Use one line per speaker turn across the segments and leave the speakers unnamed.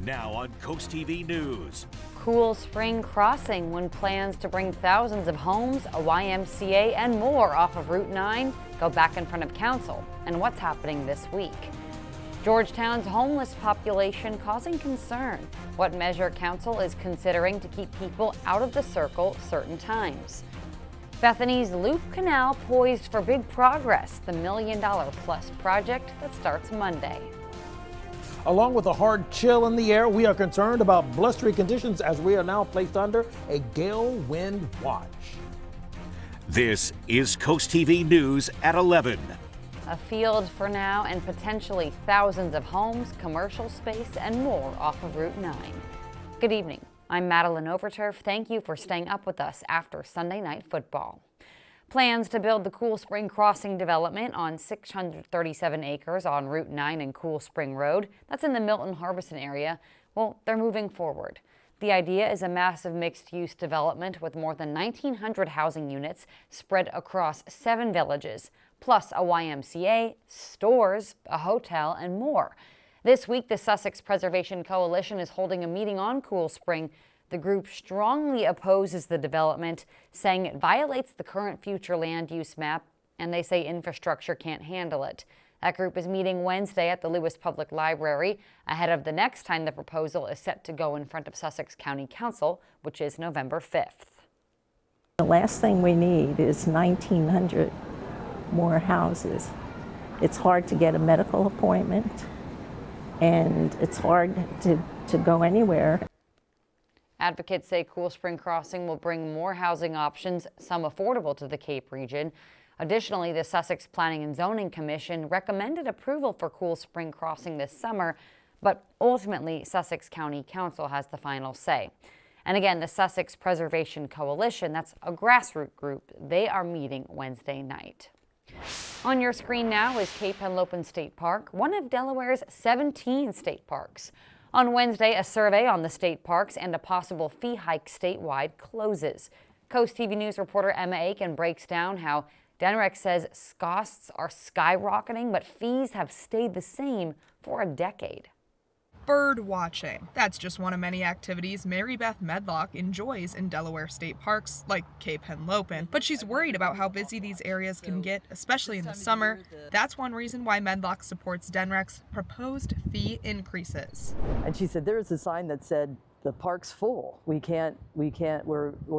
Now on CoastTV News.
Cool Spring Crossing when plans to bring thousands of homes, a YMCA, and more off of Route 9 go back in front of council. And what's happening this week? Georgetown's homeless population causing concern. What measure council is considering to keep people out of the circle certain times. Bethany's Loop Canal poised for big progress, the $1 million-plus project that starts Monday.
Along with a hard chill in the air, we are concerned about blustery conditions as we are now placed under a gale wind watch.
This is CoastTV News at 11.
A field for now and potentially thousands of homes, commercial space, and more off of Route 9. Good evening. I'm Madeline Overturf. Thank you for staying up with us after Sunday night football. Plans to build the Cool Spring Crossing development on 637 acres on Route 9 and Cool Spring Road, that's in the Milton-Harbison area, well, they're moving forward. The idea is a massive mixed-use development with more than 1,900 housing units spread across 7 villages, plus a YMCA, stores, a hotel, and more. This week, the Sussex Preservation Coalition is holding a meeting on Cool Spring. The group strongly opposes the development, saying it violates the current future land use map, and they say infrastructure can't handle it. That group is meeting Wednesday at the Lewis Public Library, ahead of the next time the proposal is set to go in front of Sussex County Council, which is November 5th.
The last thing we need is 1,900 more houses. It's hard to get a medical appointment, and it's hard to go anywhere.
Advocates say Cool Spring Crossing will bring more housing options, some affordable to the Cape region. Additionally, the Sussex Planning and Zoning Commission recommended approval for Cool Spring Crossing this summer, but ultimately Sussex County Council has the final say. And again, the Sussex Preservation Coalition, that's a grassroots group, they are meeting Wednesday night. On your screen now is Cape Henlopen State Park, one of Delaware's 17 state parks. On Wednesday, a survey on the state parks and a possible fee hike statewide closes. CoastTV News reporter Emma Aiken breaks down how DNREC says costs are skyrocketing, but fees have stayed the same for a decade.
Bird watching. That's just one of many activities Mary Beth Medlock enjoys in Delaware state parks like Cape Henlopen, but she's worried about how busy these areas can get, especially in the summer. That's one reason why Medlock supports DNREC's proposed fee increases.
And she said there's a sign that said the park's full. We're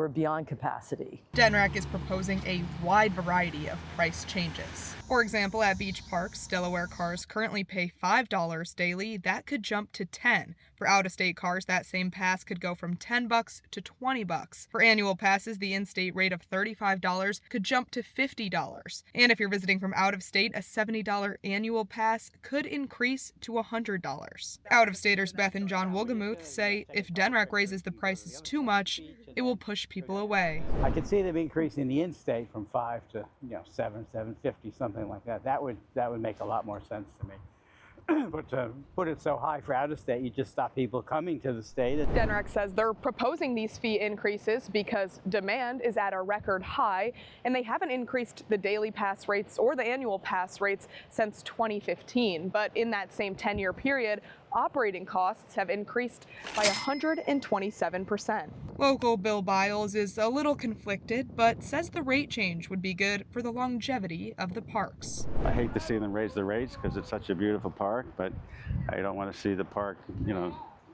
beyond capacity.
DNREC is proposing a wide variety of price changes. For example, at beach parks, Delaware cars currently pay $5 daily. That could jump to $10. For out-of-state cars, that same pass could go from $10 to $20. For annual passes, the in-state rate of $35 could jump to $50. And if you're visiting from out-of-state, a $70 annual pass could increase to $100. Out-of-staters Beth and John Wolgamuth say if DNREC raises the prices too much, it will push people away.
I could see them increasing the in-state from $5 to $7.50, something like that. That would make a lot more sense to me. But to put it so high for out-of-state, you just stop people coming to the state.
DNREC says they're proposing these fee increases because demand is at a record high, and they haven't increased the daily pass rates or the annual pass rates since 2015. But in that same 10-year period, operating costs have increased by 127%. Local Bill Biles is a little conflicted, but says the rate change would be good for the longevity of the parks.
I hate to see them raise the rates because it's such a beautiful park, but I don't want to see the park,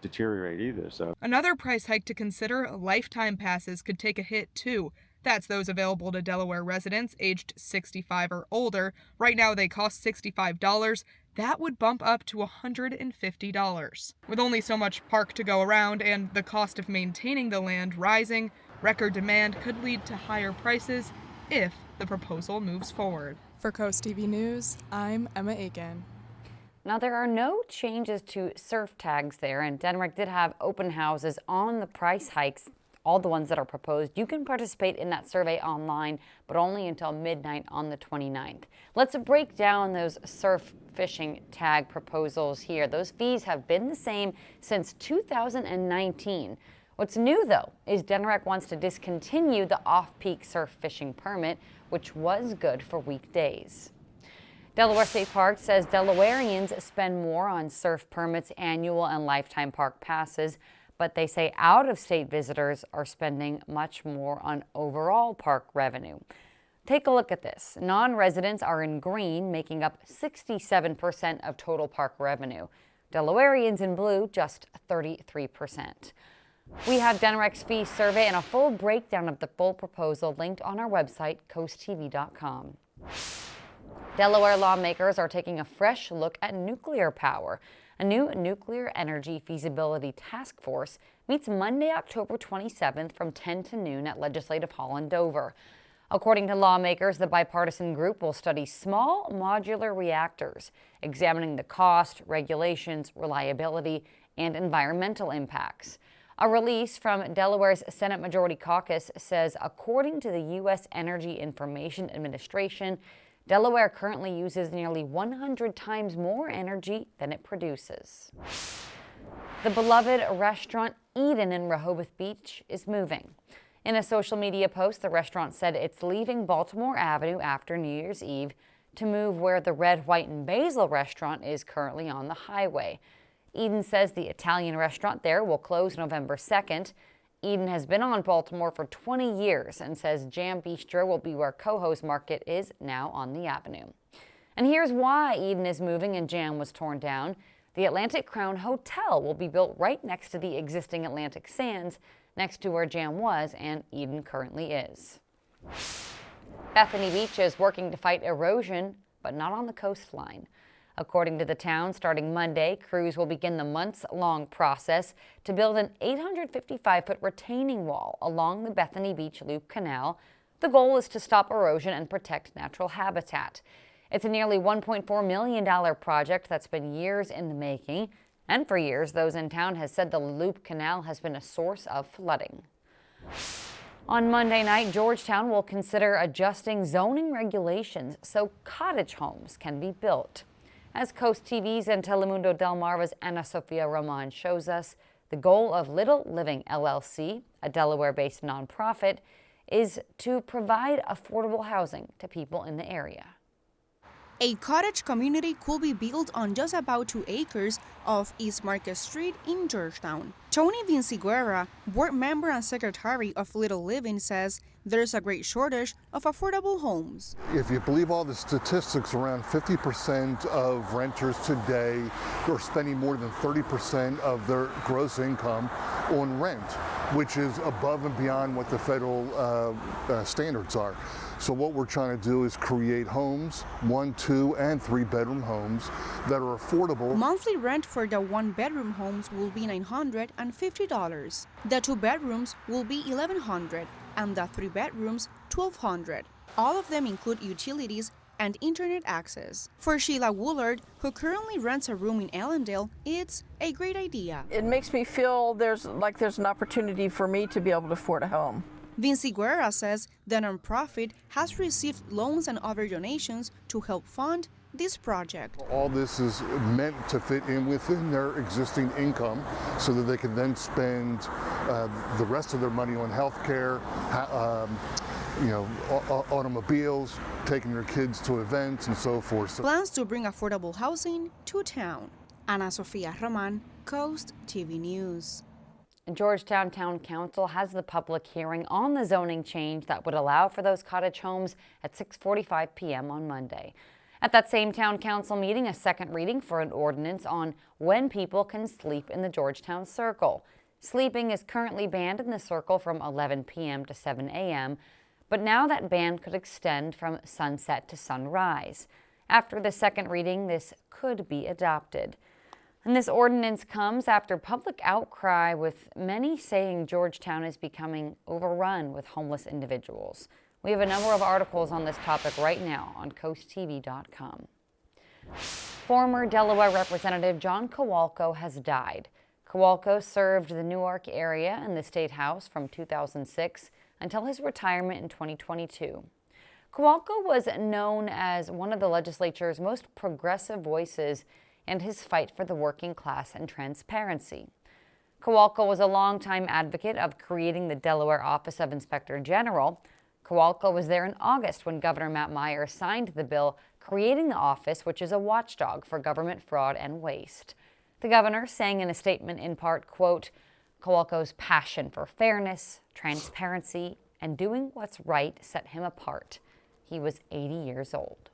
deteriorate either. So
another price hike to consider, lifetime passes could take a hit too. That's those available to Delaware residents aged 65 or older. Right now they cost $65. That would bump up to $150. With only so much park to go around and the cost of maintaining the land rising, record demand could lead to higher prices if the proposal moves forward.
For CoastTV News, I'm Emma Aiken.
Now, there are no changes to surf tags there, and DNREC did have open houses on the price hikes, all the ones that are proposed. You can participate in that survey online, but only until midnight on the 29th. Let's break down those surf fishing tag proposals here. Those fees have been the same since 2019. What's new, though, is DNREC wants to discontinue the off-peak surf fishing permit, which was good for weekdays. Delaware State Parks says Delawareans spend more on surf permits, annual and lifetime park passes, but they say out-of-state visitors are spending much more on overall park revenue. Take a look at this. Non-residents are in green, making up 67% of total park revenue. Delawareans in blue, just 33%. We have Denrec's fee survey and a full breakdown of the full proposal linked on our website, CoastTV.com. Delaware lawmakers are taking a fresh look at nuclear power. A new nuclear energy feasibility task force meets Monday, October 27th from 10 to noon at Legislative Hall in Dover. According to lawmakers, the bipartisan group will study small modular reactors, examining the cost, regulations, reliability, and environmental impacts. A release from Delaware's Senate Majority Caucus says, according to the U.S. Energy Information Administration, Delaware currently uses nearly 100 times more energy than it produces. The beloved restaurant Eden in Rehoboth Beach is moving. In a social media post, the restaurant said it's leaving Baltimore Avenue after New Year's Eve to move where the Red, White, and Basil restaurant is currently on the highway. Eden says the Italian restaurant there will close November 2nd. Eden has been on Baltimore for 20 years and says Jam Bistro will be where Coho's Market is now on the avenue. And here's why Eden is moving and Jam was torn down. The Atlantic Crown Hotel will be built right next to the existing Atlantic Sands, next to where Jam was and Eden currently is. Bethany Beach is working to fight erosion, but not on the coastline. According to the town, starting Monday, crews will begin the months-long process to build an 855-foot retaining wall along the Bethany Beach Loop Canal. The goal is to stop erosion and protect natural habitat. It's a nearly $1.4 million project that's been years in the making. And for years, those in town have said the Loop Canal has been a source of flooding. On Monday night, Georgetown will consider adjusting zoning regulations so cottage homes can be built. As Coast TV's and Telemundo Del Marva's Ana Sofia Roman shows us, the goal of Little Living LLC, a Delaware-based nonprofit, is to provide affordable housing to people in the area.
A cottage community could be built on just about 2 acres of East Market Street in Georgetown. Tony Vinciguerra, board member and secretary of Little Living, says there's a great shortage of affordable homes.
If you believe all the statistics, around 50% of renters today are spending more than 30% of their gross income on rent, which is above and beyond what the federal standards are. So what we're trying to do is create homes, 1, 2, and 3 bedroom homes that are affordable.
Monthly rent for the 1-bedroom homes will be $950. The 2 bedrooms will be $1,100 and the 3 bedrooms $1,200. All of them include utilities and internet access. For Sheila Woolard, who currently rents a room in Allendale, it's a great idea.
It makes me feel there's an opportunity for me to be able to afford a home.
Vinciguerra says the nonprofit has received loans and other donations to help fund this project.
All this is meant to fit in within their existing income so that they can then spend the rest of their money on health care, automobiles, taking their kids to events and so forth.
Plans to bring affordable housing to town. Ana Sofia Roman, Coast TV News.
Georgetown Town Council has the public hearing on the zoning change that would allow for those cottage homes at 6:45 p.m. on Monday. At that same town council meeting, a second reading for an ordinance on when people can sleep in the Georgetown Circle. Sleeping is currently banned in the circle from 11 p.m. to 7 a.m., but now that ban could extend from sunset to sunrise. After the second reading, this could be adopted. And this ordinance comes after public outcry, with many saying Georgetown is becoming overrun with homeless individuals. We have a number of articles on this topic right now on CoastTV.com. Former Delaware Representative John Kowalko has died. Kowalko served the Newark area in the State House from 2006 until his retirement in 2022. Kowalko was known as one of the legislature's most progressive voices and his fight for the working class and transparency. Kowalko was a longtime advocate of creating the Delaware Office of Inspector General. Kowalko was there in August when Governor Matt Meyer signed the bill creating the office, which is a watchdog for government fraud and waste. The governor saying in a statement in part, quote, Kowalko's passion for fairness, transparency, and doing what's right set him apart. He was 80 years old.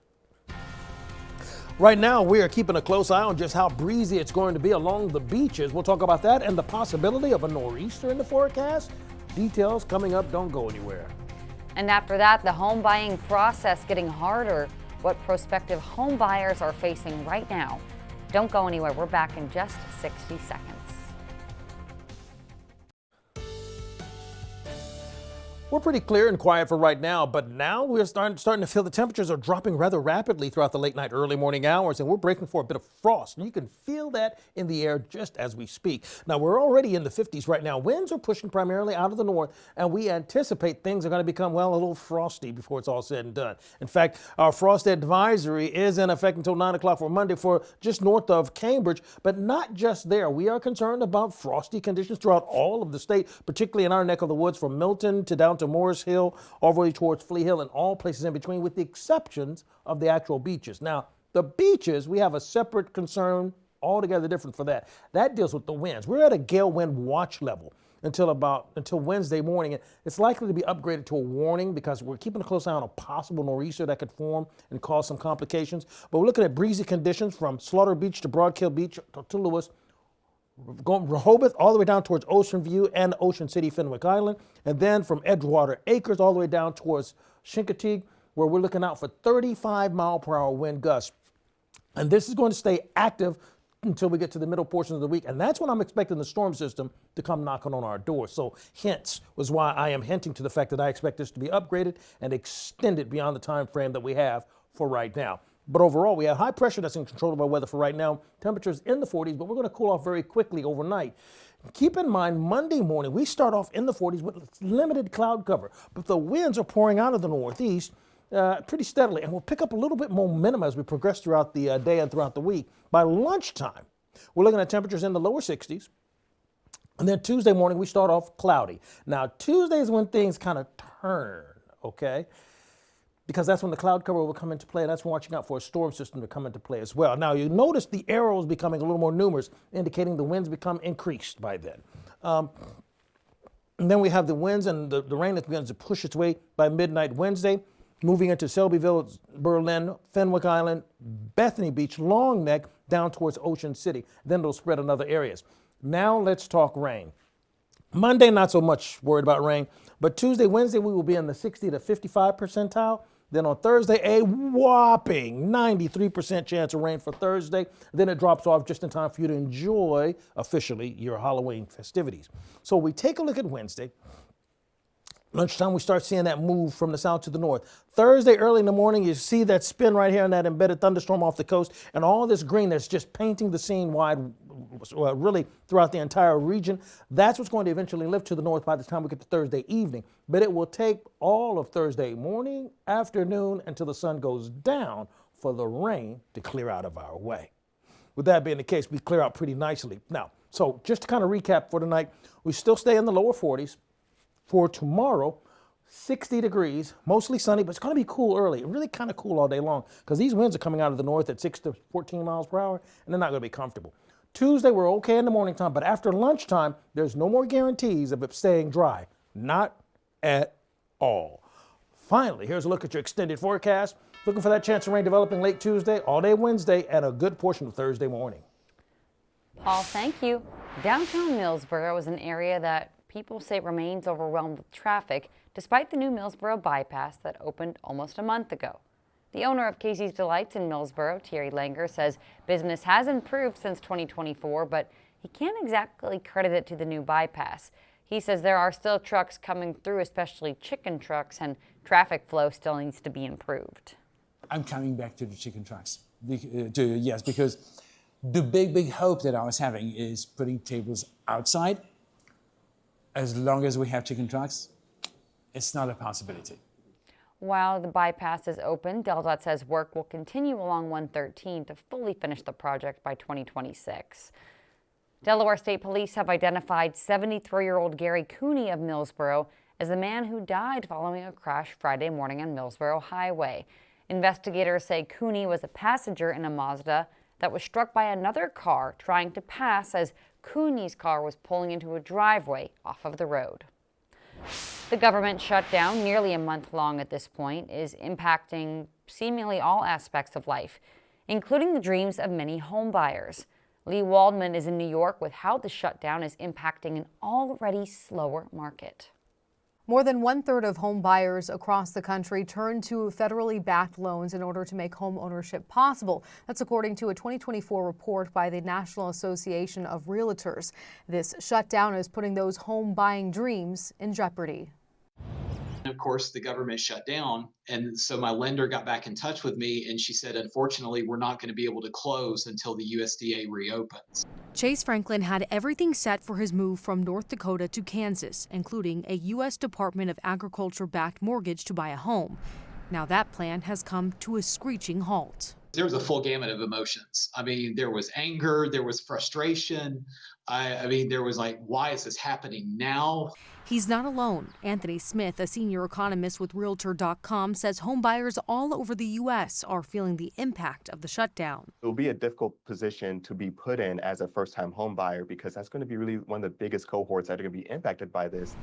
Right now, we are keeping a close eye on just how breezy it's going to be along the beaches. We'll talk about that and the possibility of a nor'easter in the forecast. Details coming up. Don't go anywhere.
And after that, the home buying process getting harder. What prospective home buyers are facing right now. Don't go anywhere. We're back in just 60 seconds.
We're pretty clear and quiet for right now, but now we're starting to feel the temperatures are dropping rather rapidly throughout the late night, early morning hours, and we're breaking for a bit of frost. And you can feel that in the air just as we speak. Now, we're already in the 50s right now. Winds are pushing primarily out of the north, and we anticipate things are going to become, well, a little frosty before it's all said and done. In fact, our frost advisory is in effect until 9 o'clock for Monday for just north of Cambridge, but not just there. We are concerned about frosty conditions throughout all of the state, particularly in our neck of the woods from Milton to down to Morris Hill, all the way towards Flea Hill, and all places in between, with the exceptions of the actual beaches. Now, the beaches, we have a separate concern altogether different for that. That deals with the winds. We're at a gale wind watch level until Wednesday morning. It's likely to be upgraded to a warning because we're keeping a close eye on a possible nor'easter that could form and cause some complications. But we're looking at breezy conditions from Slaughter Beach to Broadkill Beach to Lewis, going Rehoboth all the way down towards Ocean View and Ocean City, Fenwick Island, and then from Edgewater Acres all the way down towards Chincoteague, where we're looking out for 35-mile-per-hour wind gusts. And this is going to stay active until we get to the middle portion of the week, and that's when I'm expecting the storm system to come knocking on our door. So hence was why I am hinting to the fact that I expect this to be upgraded and extended beyond the time frame that we have for right now. But overall, we have high pressure that's in control of our weather for right now. Temperatures in the 40s, but we're going to cool off very quickly overnight. Keep in mind, Monday morning, we start off in the 40s with limited cloud cover, but the winds are pouring out of the northeast pretty steadily, and we'll pick up a little bit momentum as we progress throughout the day and throughout the week. By lunchtime, we're looking at temperatures in the lower 60s, and then Tuesday morning, we start off cloudy. Now, Tuesday is when things kind of turn, okay? Because that's when the cloud cover will come into play, and that's when watching out for a storm system to come into play as well. Now, you notice the arrows becoming a little more numerous, indicating the winds become increased by then. And then we have the winds and the rain that begins to push its way by midnight Wednesday, moving into Selbyville, Berlin, Fenwick Island, Bethany Beach, Long Neck, down towards Ocean City. Then it'll spread in other areas. Now let's talk rain. Monday, not so much worried about rain, but Tuesday, Wednesday, we will be in the 60 to 55 percentile. Then on Thursday, a whopping 93% chance of rain for Thursday. Then it drops off just in time for you to enjoy, officially, your Halloween festivities. So we take a look at Wednesday. Lunchtime, we start seeing that move from the south to the north. Thursday, early in the morning, you see that spin right here and that embedded thunderstorm off the coast, and all this green that's just painting the scene wide, really throughout the entire region. That's what's going to eventually lift to the north by the time we get to Thursday evening. But it will take all of Thursday morning, afternoon, until the sun goes down for the rain to clear out of our way. With that being the case, we clear out pretty nicely. Now, so just to kind of recap for tonight, we still stay in the lower 40s. For tomorrow, 60 degrees, mostly sunny, but it's going to be cool early. Really kind of cool all day long because these winds are coming out of the north at 6 to 14 miles per hour, and they're not going to be comfortable. Tuesday, we're okay in the morning time, but after lunchtime, there's no more guarantees of it staying dry. Not at all. Finally, here's a look at your extended forecast. Looking for that chance of rain developing late Tuesday, all day Wednesday, and a good portion of Thursday morning.
Paul, thank you. Downtown Millsboro is an area that people say remains overwhelmed with traffic despite the new Millsboro bypass that opened almost a month ago. The owner of Casey's Delights in Millsboro, Thierry Langer, says business has improved since 2024, but he can't exactly credit it to the new bypass. He says there are still trucks coming through, especially chicken trucks, and traffic flow still needs to be improved.
I'm coming back to the chicken trucks. Yes, because the big hope that I was having is putting tables outside. As long as we have chicken trucks, it's not a possibility.
While the bypass is open, DelDOT says work will continue along 113 to fully finish the project by 2026. Delaware State Police have identified 73-year-old Gary Cooney of Millsboro is the man who died following a crash Friday morning on Millsboro Highway. Investigators say Cooney was a passenger in a Mazda that was struck by another car trying to pass as Cooney's car was pulling into a driveway off of the road. The government shutdown, nearly a month long at this point, is impacting seemingly all aspects of life, including the dreams of many home buyers. Lee Waldman is in New York with how the shutdown is impacting an already slower market.
More than 1/3 of home buyers across the country turn to federally backed loans in order to make home ownership possible. That's according to a 2024 report by the National Association of Realtors. This shutdown is putting those home buying dreams in jeopardy.
Of course, the government shut down, and so my lender got back in touch with me, and she said, unfortunately, we're not going to be able to close until the USDA reopens.
Chase Franklin had everything set for his move from North Dakota to Kansas, including a U.S. Department of Agriculture-backed mortgage to buy a home. Now that plan has come to a screeching halt.
There was a full gamut of emotions. I mean, there was anger, there was frustration. I mean, there was like, why is this happening now?
He's not alone. Anthony Smith, a senior economist with Realtor.com, says homebuyers all over the U.S. are feeling the impact of the shutdown.
It will be a difficult position to be put in as a first-time home buyer because that's going to be really one of the biggest cohorts that are going to be impacted by this.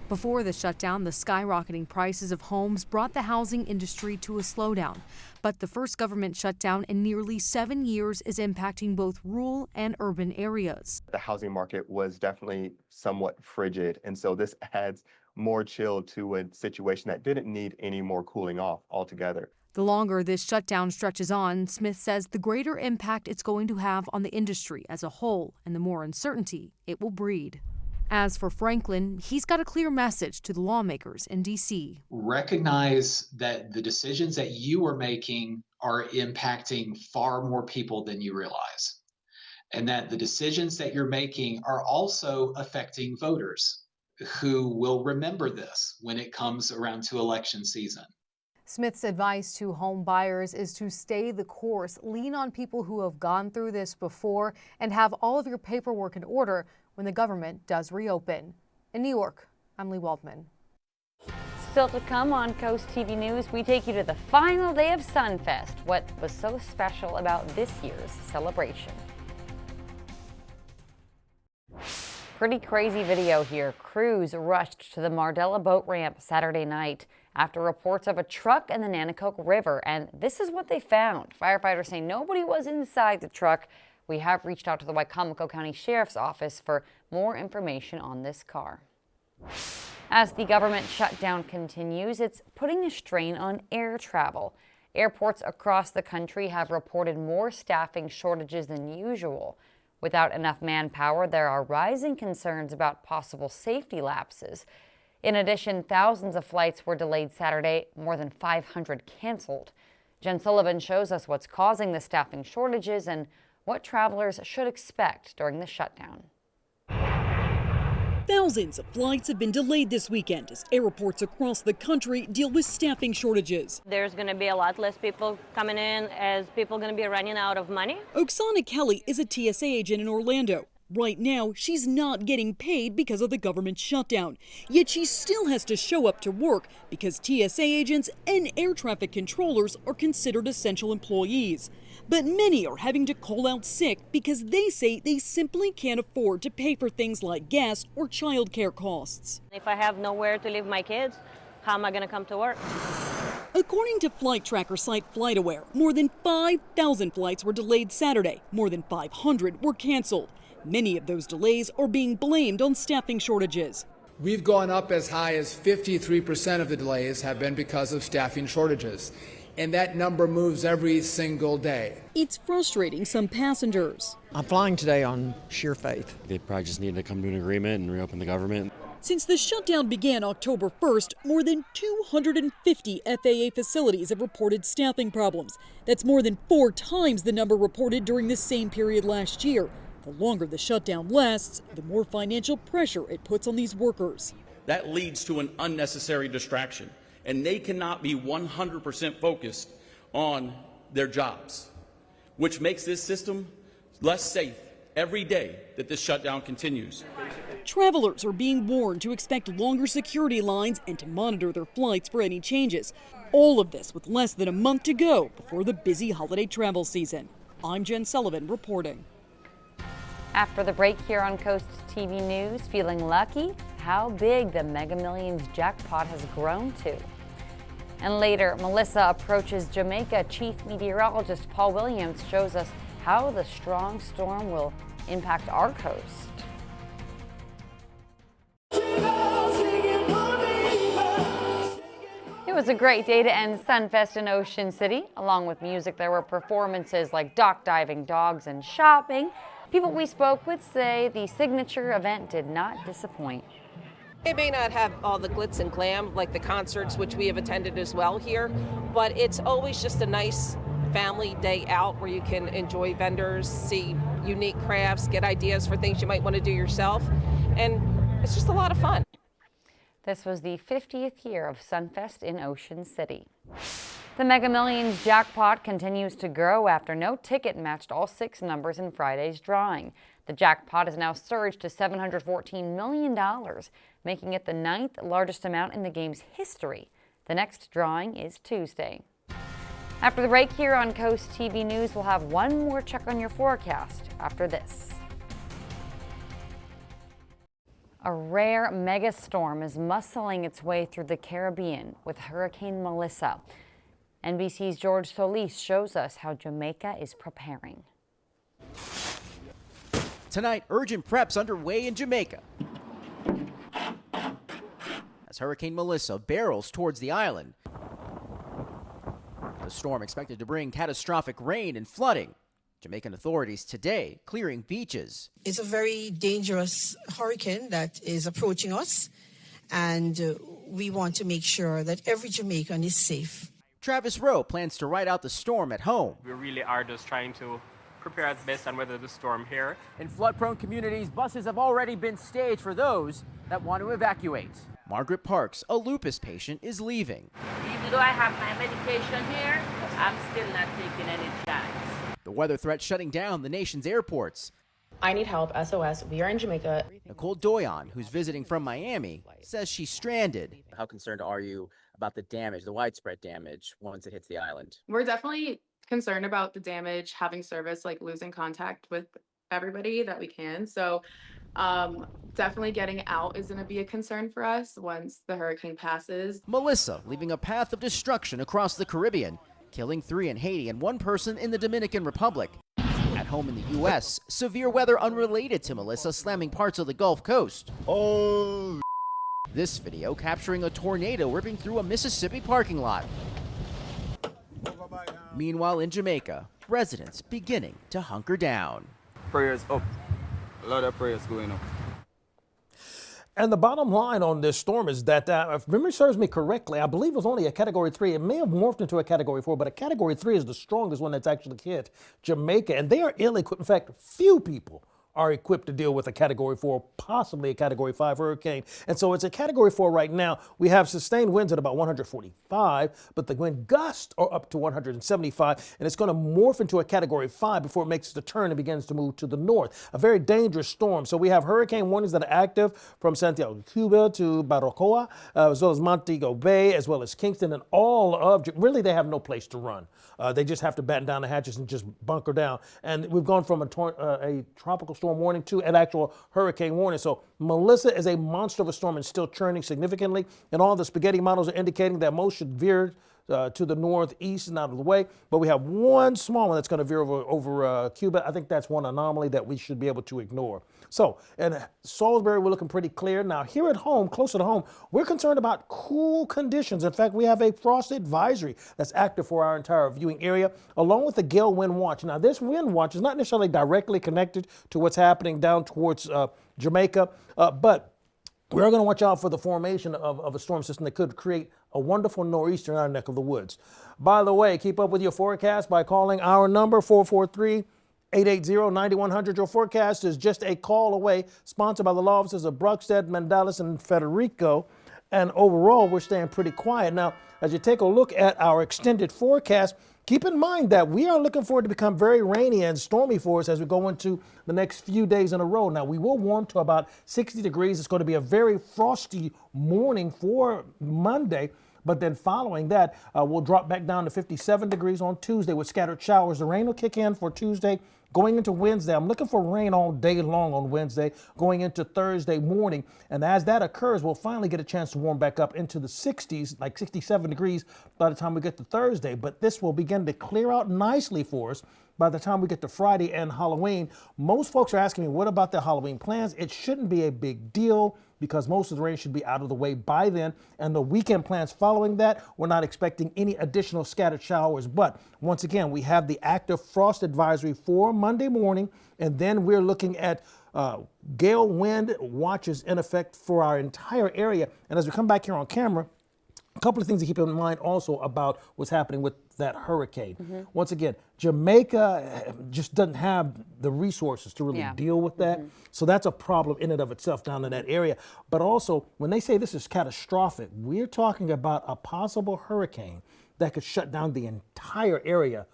Before the shutdown, the skyrocketing prices of homes brought the housing industry to a slowdown. But the first government shutdown in nearly 7 years is impacting both rural and urban areas.
The housing market was definitely somewhat frigid, and so this adds more chill to a situation that didn't need any more cooling off altogether.
The longer this shutdown stretches on, Smith says the greater impact it's going to have on the industry as a whole and the more uncertainty it will breed. As for Franklin, he's got a clear message to the lawmakers in D.C.
Recognize that the decisions that you are making are impacting far more people than you realize, and that the decisions that you're making are also affecting voters who will remember this when it comes around to election season.
Smith's advice to home buyers is to stay the course, lean on people who have gone through this before, and have all of your paperwork in order when the government does reopen. In New York, I'm Lee Waldman.
Still to come on Coast TV News, we take you to the final day of Sunfest. What was so special about this year's celebration? Pretty crazy video here. Crews rushed to the Mardela boat ramp Saturday night after reports of a truck in the Nanticoke River, and this is what they found. Firefighters say nobody was inside the truck. We have reached out to the Wicomico County Sheriff's Office for more information on this car. As the government shutdown continues, it's putting a strain on air travel. Airports across the country have reported more staffing shortages than usual. Without enough manpower, there are rising concerns about possible safety lapses. In addition, thousands of flights were delayed Saturday, more than 500 canceled. Jen Sullivan shows us what's causing the staffing shortages and what travelers should expect during the shutdown.
Thousands of flights have been delayed this weekend as airports across the country deal with staffing shortages.
There's going to be a lot less people coming in as people are going to be running out of money.
Oksana Kelly is a TSA agent in Orlando. Right now, she's not getting paid because of the government shutdown. Yet she still has to show up to work because TSA agents and air traffic controllers are considered essential employees. But many are having to call out sick because they say they simply can't afford to pay for things like gas or childcare costs.
If I have nowhere to leave my kids, how am I going to come to work?
According to flight tracker site FlightAware, more than 5,000 flights were delayed Saturday. More than 500 were canceled. Many of those delays are being blamed on staffing shortages.
We've gone up as high as 53% of the delays have been because of staffing shortages. And that number moves every single day.
It's frustrating some passengers.
I'm flying today on sheer faith.
They probably just need to come to an agreement and reopen the government.
Since the shutdown began October 1st, more than 250 FAA facilities have reported staffing problems. That's more than 4 times the number reported during the same period last year. The longer the shutdown lasts, the more financial pressure it puts on these workers.
That leads to an unnecessary distraction, and they cannot be 100% focused on their jobs, which makes this system less safe every day that this shutdown continues.
Travelers are being warned to expect longer security lines and to monitor their flights for any changes. All of this with less than a month to go before the busy holiday travel season. I'm Jen Sullivan reporting.
After the break here on Coast TV News, feeling lucky? How big the Mega Millions jackpot has grown to. And later, Melissa approaches Jamaica. Chief Meteorologist Paul Williams shows us how the strong storm will impact our coast. It was a great day to end Sunfest in Ocean City. Along with music, there were performances like dock diving, dogs, and shopping. People we spoke with say the signature event did not disappoint.
It may not have all the glitz and glam like the concerts, which we have attended as well here, but it's always just a nice family day out where you can enjoy vendors, see unique crafts, get ideas for things you might want to do yourself, and it's just a lot of fun.
This was the 50th year of Sunfest in Ocean City. The Mega Millions jackpot continues to grow after no ticket matched all 6 numbers in Friday's drawing. The jackpot has now surged to $714 million, making it the 9th largest amount in the game's history. The next drawing is Tuesday. After the break here on Coast TV News, we'll have one more check on your forecast after this. A rare mega storm is muscling its way through the Caribbean with Hurricane Melissa. NBC's George Solis shows us how Jamaica is preparing.
Tonight, urgent preps underway in Jamaica as Hurricane Melissa barrels towards the island. The storm expected to bring catastrophic rain and flooding. Jamaican authorities today clearing beaches.
It's a very dangerous hurricane that is approaching us, and we want to make sure that every Jamaican is safe.
Travis Rowe plans to ride out the storm at home.
We really are just trying to prepare as best and weather the storm here.
In flood-prone communities, buses have already been staged for those that want to evacuate. Margaret Parks, a lupus patient, is leaving.
Even though I have my medication here, I'm still not taking any chance.
The weather threat shutting down the nation's airports.
I need help, SOS. We are in Jamaica.
Nicole Doyon, who's visiting from Miami, says she's stranded.
How concerned are you about the damage, the widespread damage, once it hits the island?
We're definitely concerned about the damage, having service, like losing contact with everybody that we can. So definitely getting out is going to be a concern for us once the hurricane passes.
Melissa leaving a path of destruction across the Caribbean, killing 3 in Haiti and 1 person in the Dominican Republic. At home in the U.S., severe weather unrelated to Melissa slamming parts of the Gulf Coast. Oh! This video capturing a tornado ripping through a Mississippi parking lot. Meanwhile, in Jamaica, residents beginning to hunker down.
Prayers up. A lot of prayers going up.
And the bottom line on this storm is that, if memory serves me correctly, I believe it was only a Category 3. It may have morphed into a Category 4, but a Category 3 is the strongest one that's actually hit Jamaica. And they are ill-equipped. In fact, few people are equipped to deal with a Category 4, possibly a Category 5 hurricane. And so it's a Category 4 right now. We have sustained winds at about 145, but the wind gusts are up to 175, and it's going to morph into a Category 5 before it makes the turn and begins to move to the north. A very dangerous storm. So we have hurricane warnings that are active from Santiago, Cuba to Baracoa, as well as Montego Bay, as well as Kingston, and all of, really they have no place to run. They just have to batten down the hatches and just bunker down. And we've gone from a tropical storm warning to an actual hurricane warning. So Melissa is a monster of a storm and still churning significantly. And all the spaghetti models are indicating that most should veer to the northeast and out of the way. But we have one small one that's going to veer over Cuba. I think that's one anomaly that we should be able to ignore. So in Salisbury, we're looking pretty clear. Now here at home, closer to home, we're concerned about cool conditions. In fact, we have a frost advisory that's active for our entire viewing area, along with the gale wind watch. Now this wind watch is not necessarily directly connected to what's happening down towards Jamaica, but we are going to watch out for the formation of a storm system that could create a wonderful nor'easter in our neck of the woods. By the way, keep up with your forecast by calling our number, 443-880-9100. Your forecast is just a call away, sponsored by the law offices of Bruckstead, Mandalis, and Federico. And overall, we're staying pretty quiet. Now, as you take a look at our extended forecast, keep in mind that we are looking for it to become very rainy and stormy for us as we go into the next few days in a row. Now, we will warm to about 60 degrees. It's going to be a very frosty morning for Monday. But then following that, we'll drop back down to 57 degrees on Tuesday with scattered showers. The rain will kick in for Tuesday. Going into Wednesday, I'm looking for rain all day long on Wednesday, going into Thursday morning. And as that occurs, we'll finally get a chance to warm back up into the 60s, like 67 degrees by the time we get to Thursday. But this will begin to clear out nicely for us by the time we get to Friday and Halloween. Most folks are asking me, what about the Halloween plans? It shouldn't be a big deal because most of the rain should be out of the way by then. And the weekend plans following that, we're not expecting any additional scattered showers. But once again, we have the active frost advisory for Monday morning, and then we're looking at gale wind watches in effect for our entire area. And as we come back here on camera, a couple of things to keep in mind also about what's happening with that hurricane. Once again, Jamaica just doesn't have the resources to really deal with that. So that's a problem in and of itself down in that area. But also, when they say this is catastrophic, we're talking about a possible hurricane that could shut down the entire area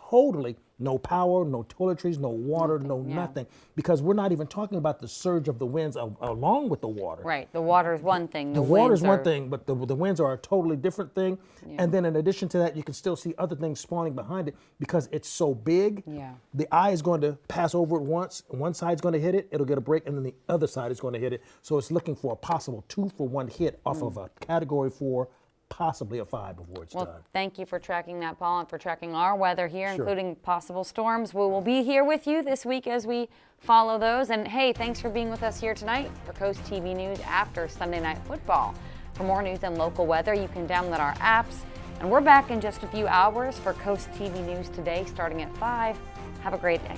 totally. No power, no toiletries, no water, nothing. Because we're not even talking about the surge of the winds along with the water.
Right, the water is one thing.
The water is one thing, but the winds are a totally different thing. And then in addition to that, you can still see other things spawning behind it because it's so big. The eye is going to pass over it once. One side's going to hit it, it'll get a break, and then the other side is going to hit it. So it's looking for a possible 2-for-1 hit off of a Category 4, possibly a 5 before it's done.
Thank you for tracking that, Paul, and for tracking our weather here, including possible storms. We will be here with you this week as we follow those. And hey, thanks for being with us here tonight for Coast TV News after Sunday Night Football. For more news and local weather, you can download our apps. And we're back in just a few hours for Coast TV News today, starting at 5. Have a great day.